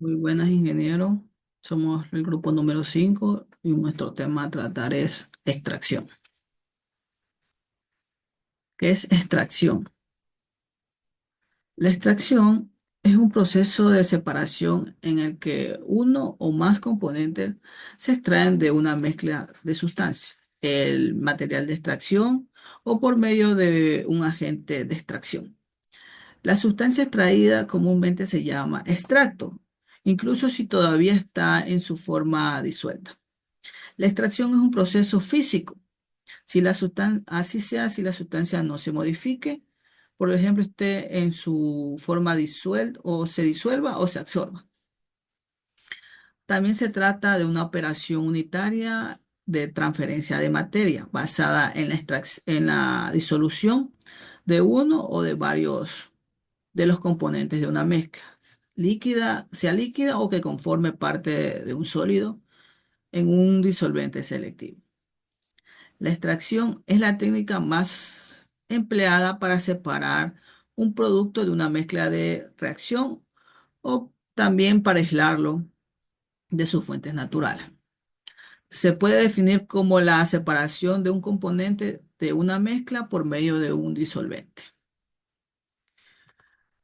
Muy buenas, ingeniero. Somos el grupo número 5 y nuestro tema a tratar es extracción. ¿Qué es extracción? La extracción es un proceso de separación en el que uno o más componentes se extraen de una mezcla de sustancias, el material de extracción o por medio de un agente de extracción. La sustancia extraída comúnmente se llama extracto, incluso si todavía está en su forma disuelta. La extracción es un proceso físico. Así sea, si la sustancia no se modifique, por ejemplo, esté en su forma disuelta o se disuelva o se absorba. También se trata de una operación unitaria de transferencia de materia basada en en la disolución de uno o de varios de los componentes de una mezcla, sea líquida o que conforme parte de un sólido en un disolvente selectivo. La extracción es la técnica más empleada para separar un producto de una mezcla de reacción o también para aislarlo de sus fuentes naturales. Se puede definir como la separación de un componente de una mezcla por medio de un disolvente.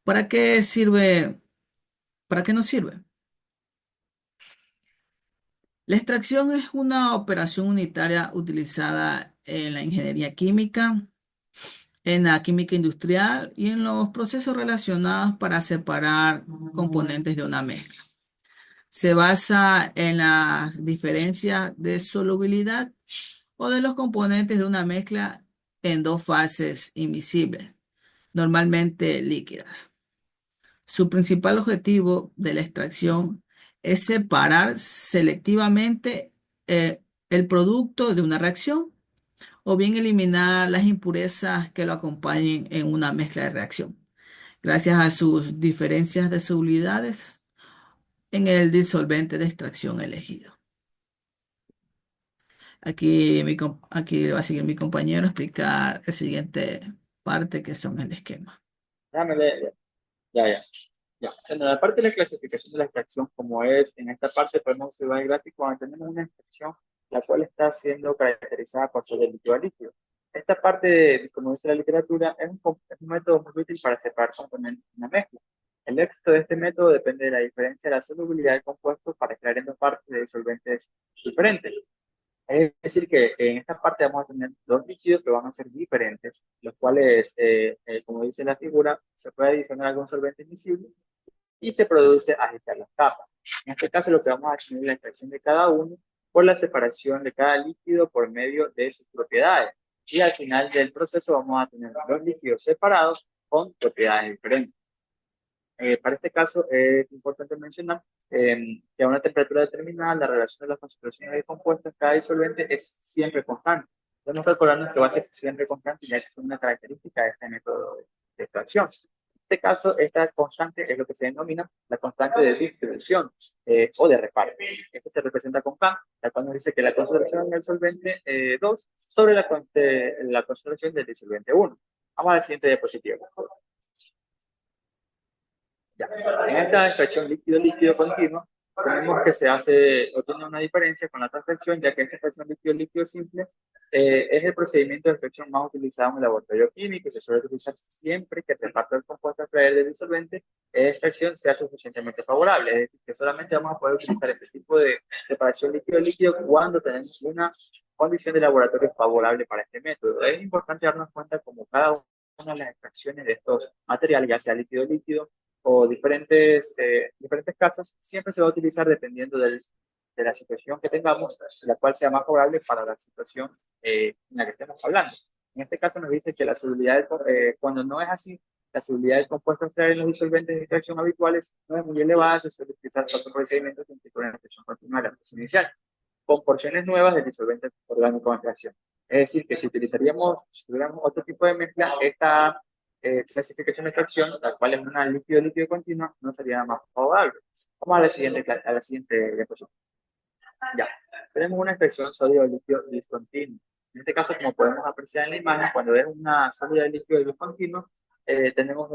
¿Para qué sirve? ¿Para qué nos sirve? La extracción es una operación unitaria utilizada en la ingeniería química, en la química industrial y en los procesos relacionados para separar componentes de una mezcla. Se basa en las diferencias de solubilidad o de los componentes de una mezcla en dos fases invisibles, normalmente líquidas. Su principal objetivo de la extracción es separar selectivamente el producto de una reacción o bien eliminar las impurezas que lo acompañen en una mezcla de reacción, gracias a sus diferencias de solubilidades en el disolvente de extracción elegido. Aquí va a seguir mi compañero a explicar la siguiente parte que son el esquema. Déjame leer. Ya, ya, ya. En la parte de la clasificación de la extracción, como es en esta parte, podemos observar el gráfico donde tenemos una extracción la cual está siendo caracterizada por ser de líquido a líquido. Esta parte, como dice la literatura, es un método muy útil para separar componentes de una mezcla. El éxito de este método depende de la diferencia de la solubilidad de compuestos para crear en dos partes de disolventes diferentes. Es decir, que en esta parte vamos a tener dos líquidos que van a ser diferentes, los cuales, como dice la figura, se puede adicionar algún solvente invisible y se produce agitar las capas. En este caso, lo que vamos a tener es la extracción de cada uno por la separación de cada líquido por medio de sus propiedades. Y al final del proceso vamos a tener dos líquidos separados con propiedades diferentes. Para este caso es importante mencionar que a una temperatura determinada la relación de las concentraciones de compuestos en cada disolvente es siempre constante. Debemos recordarnos que va a ser siempre constante ya que es una característica de este método de extracción. En este caso, esta constante es lo que se denomina la constante de distribución o de reparto. Esto se representa con K, la cual nos dice que la concentración en el solvente 2 sobre la concentración del disolvente 1. Vamos a la siguiente diapositiva. Ya. En esta extracción líquido-líquido continua, tenemos que se hace o tiene una diferencia con la transfección, ya que esta extracción líquido-líquido simple es el procedimiento de extracción más utilizado en el laboratorio químico y se suele utilizar siempre que el reparto del compuesto a extraer del disolvente de extracción sea suficientemente favorable. Es decir, que solamente vamos a poder utilizar este tipo de separación líquido-líquido cuando tenemos una condición de laboratorio favorable para este método. Es importante darnos cuenta como cada una de las extracciones de estos materiales, ya sea líquido-líquido, o diferentes casos, siempre se va a utilizar dependiendo de la situación que tengamos, la cual sea más favorable para la situación en la que estemos hablando. En este caso nos dice que la solubilidad, cuando no es así, la solubilidad del compuesto a extraer en los disolventes de extracción habituales no es muy elevada, se suele utilizar otros procedimientos que implican la extracción continua de la presión inicial, con porciones nuevas del disolvente orgánico en extracción. Es decir, que si tuviéramos otro tipo de mezcla, esta clasificación de extracción, la cual es una líquido-líquido continua, no sería más favorable. Vamos a la siguiente diapositiva. Ya, tenemos una extracción sólido-líquido discontinuo. En este caso, como podemos apreciar en la imagen, cuando es una sólida de líquido discontinuo, tenemos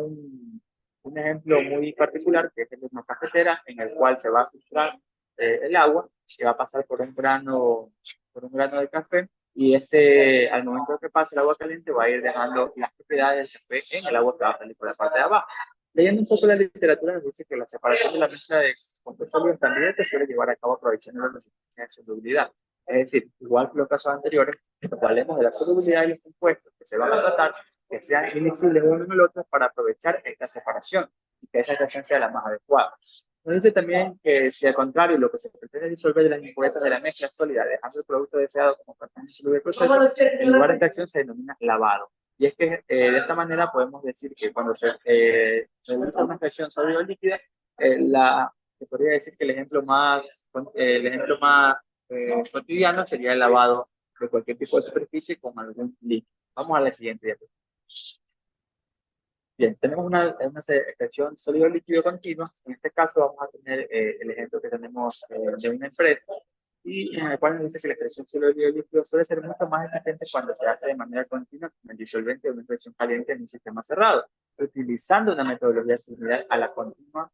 Un ejemplo muy particular que es el de una cafetera en el cual se va a filtrar el agua que va a pasar por un grano de café y este, al momento que pase el agua caliente, va a ir dejando las propiedades del café en el agua que va a salir por la parte de abajo. Leyendo un poco la literatura, nos dice que la separación de la mezcla de compuestos sólidos también se suele llevar a cabo aprovechando la resistencia de solubilidad. Es decir, igual que los casos anteriores, cuando hablemos de la solubilidad de los compuestos que se van a tratar, que sean invisibles uno en el otro para aprovechar esta separación y que esa extracción sea la más adecuada. Nos dice también que si al contrario lo que se pretende es disolver las impurezas de la mezcla sólida, dejando el producto deseado como parte insoluble del proceso, el lugar de extracción se denomina lavado. Y es que de esta manera podemos decir que cuando se realiza una extracción sólida o líquida, se podría decir que el ejemplo más cotidiano sería el lavado de cualquier tipo de superficie con algún líquido. Vamos a la siguiente diapositiva. Bien, tenemos una extracción sólido-líquido continua. En este caso vamos a tener el ejemplo que tenemos de una empresa y en el cual nos dice que la extracción sólido-líquido suele ser mucho más eficiente cuando se hace de manera continua con el disolvente de una extracción caliente en un sistema cerrado, utilizando una metodología similar a la continua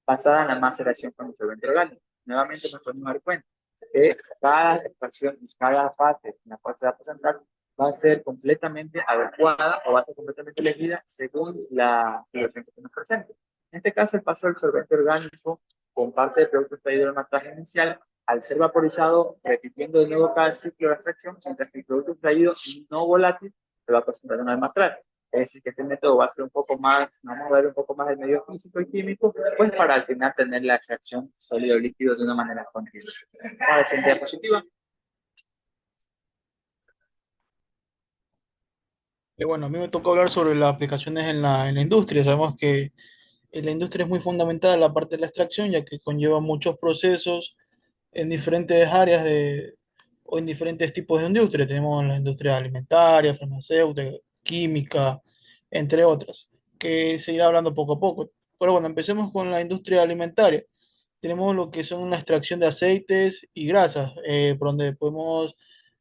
basada en la maceración con disolvente orgánico. Nuevamente nos podemos dar cuenta que cada extracción y cada fase en la cual se va a presentar va a ser completamente adecuada o va a ser completamente elegida según la situación que se nos presente. En este caso, el paso del solvente orgánico con parte del producto extraído del mataje inicial, al ser vaporizado, repitiendo de nuevo cada ciclo de extracción, mientras que el producto extraído no volátil se va a presentar una vez más tarde. Es decir, que este método va a ser un poco más, vamos a ver un poco más del medio físico y químico, pues para al final tener la extracción sólido-líquido de una manera continua. Vamos a la siguiente diapositiva. Bueno, a mí me tocó hablar sobre las aplicaciones en la industria. Sabemos que en la industria es muy fundamental la parte de la extracción, ya que conlleva muchos procesos en diferentes áreas o en diferentes tipos de industria. Tenemos la industria alimentaria, farmacéutica, química, entre otras, que se irá hablando poco a poco. Pero bueno, empecemos con la industria alimentaria. Tenemos lo que son la extracción de aceites y grasas, por donde podemos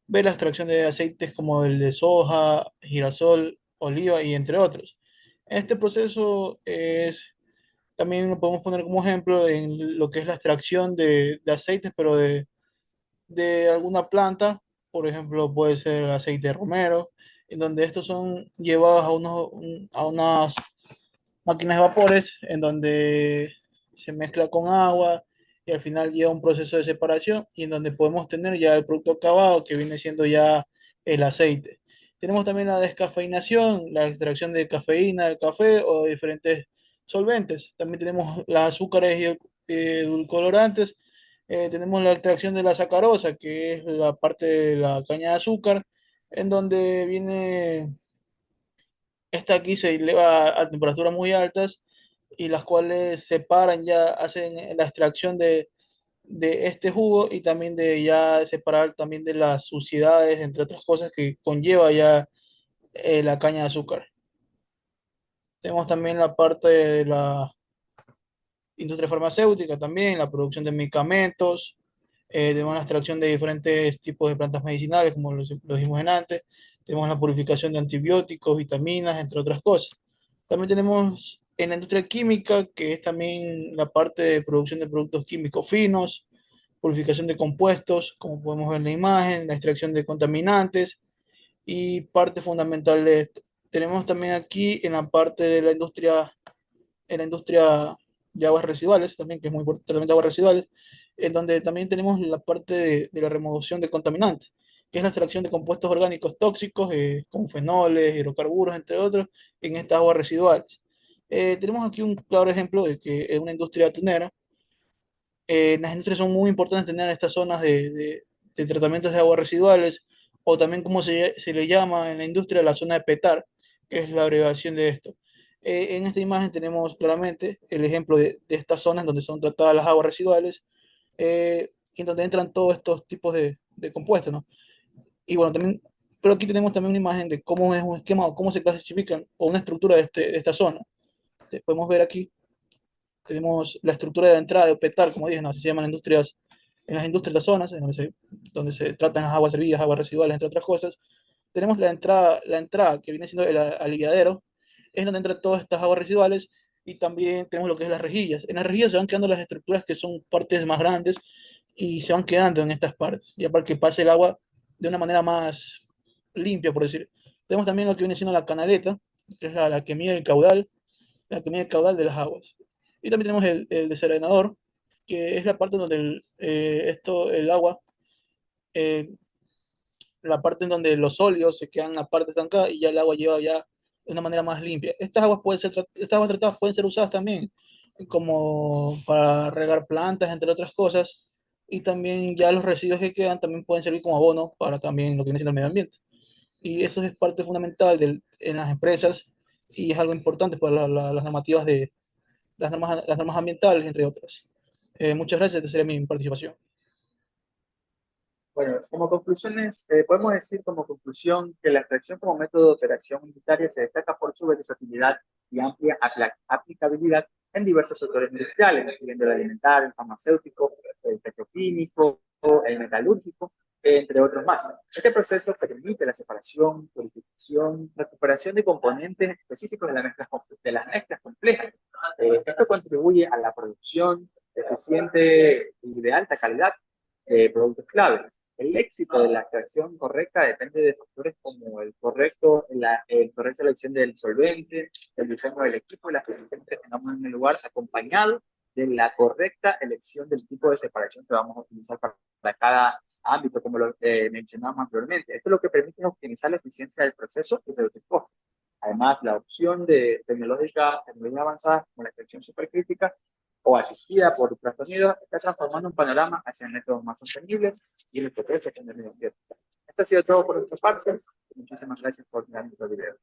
ver la extracción de aceites como el de soja, girasol, oliva y entre otros. Este proceso también lo podemos poner como ejemplo en lo que es la extracción de aceites, pero de alguna planta, por ejemplo, puede ser aceite de romero, en donde estos son llevados a unas máquinas de vapores, en donde se mezcla con agua y al final lleva un proceso de separación y en donde podemos tener ya el producto acabado que viene siendo ya el aceite. Tenemos también la descafeinación, la extracción de cafeína del café o de diferentes solventes. También tenemos las azúcares y edulcorantes. Tenemos la extracción de la sacarosa, que es la parte de la caña de azúcar, en donde viene, esta aquí se eleva a temperaturas muy altas y las cuales separan ya, hacen la extracción de este jugo y también de ya separar también de las suciedades, entre otras cosas que conlleva ya la caña de azúcar. Tenemos también la parte de la industria farmacéutica también, la producción de medicamentos, tenemos la extracción de diferentes tipos de plantas medicinales, como lo dijimos en antes, tenemos la purificación de antibióticos, vitaminas, entre otras cosas. También tenemos en la industria química, que es también la parte de producción de productos químicos finos, purificación de compuestos, como podemos ver en la imagen, la extracción de contaminantes y parte fundamental de esto. Tenemos también aquí en la parte de la industria de aguas residuales, también, que es muy importante, tratamiento de aguas residuales, en donde también tenemos la parte de la remoción de contaminantes, que es la extracción de compuestos orgánicos tóxicos, como fenoles, hidrocarburos, entre otros, en estas aguas residuales. Tenemos aquí un claro ejemplo de que en una industria tunera, las industrias son muy importantes tener estas zonas de tratamientos de aguas residuales, o también como se le llama en la industria la zona de PETAR, que es la abreviación de esto. En esta imagen tenemos claramente el ejemplo de estas zonas donde son tratadas las aguas residuales y donde entran todos estos tipos de compuestos, ¿no? Y bueno, también, pero aquí tenemos también una imagen de cómo es un esquema o cómo se clasifican o una estructura de esta zona. Podemos ver aquí tenemos la estructura de entrada de PETAR, como dije, ¿no? Así se llaman industrias, en las industrias las zonas, en donde se tratan las aguas servidas, aguas residuales, entre otras cosas. Tenemos la entrada que viene siendo el aliviadero, es donde entran todas estas aguas residuales, y también tenemos lo que es las rejillas. En las rejillas se van quedando las estructuras que son partes más grandes y se van quedando en estas partes, ya para que pase el agua de una manera más limpia, por decir. Tenemos también lo que viene siendo la canaleta, que es la que mide el caudal, la que mide el caudal de las aguas. Y también tenemos el desarenador, que es la parte donde el agua, eh, la parte en donde los óleos se quedan aparte estancadas y ya el agua lleva ya de una manera más limpia. Estas aguas tratadas pueden ser usadas también como para regar plantas, entre otras cosas, y también ya los residuos que quedan también pueden servir como abono para también lo que viene siendo el medio ambiente. Y eso es parte fundamental en las empresas, y es algo importante para las normativas de las normas ambientales, entre otras. Muchas gracias, esta sería mi participación. Bueno, como conclusiones, podemos decir como conclusión que la extracción como método de operación unitaria se destaca por su versatilidad y amplia aplicabilidad en diversos sectores industriales, incluyendo el alimentario, el farmacéutico, el petroquímico, el metalúrgico, entre otros más. Este proceso permite la separación, purificación, recuperación de componentes específicos de las mezclas complejas. Esto contribuye a la producción eficiente y de alta calidad de productos clave. El éxito de la extracción correcta depende de factores como el correcta elección del solvente, el diseño del equipo y la eficiencia que tengamos en el lugar, acompañado de la correcta elección del tipo de separación que vamos a utilizar para cada ámbito, como lo mencionamos anteriormente. Esto es lo que permite optimizar la eficiencia del proceso y reducir costos. Además, la opción de tecnologías avanzadas como la extracción supercrítica o asistida por ultrasonido está transformando un panorama hacia métodos más sostenibles y respetuosos con el medio ambiente. Esto ha sido todo por nuestra parte. Muchísimas gracias por mirar nuestro video.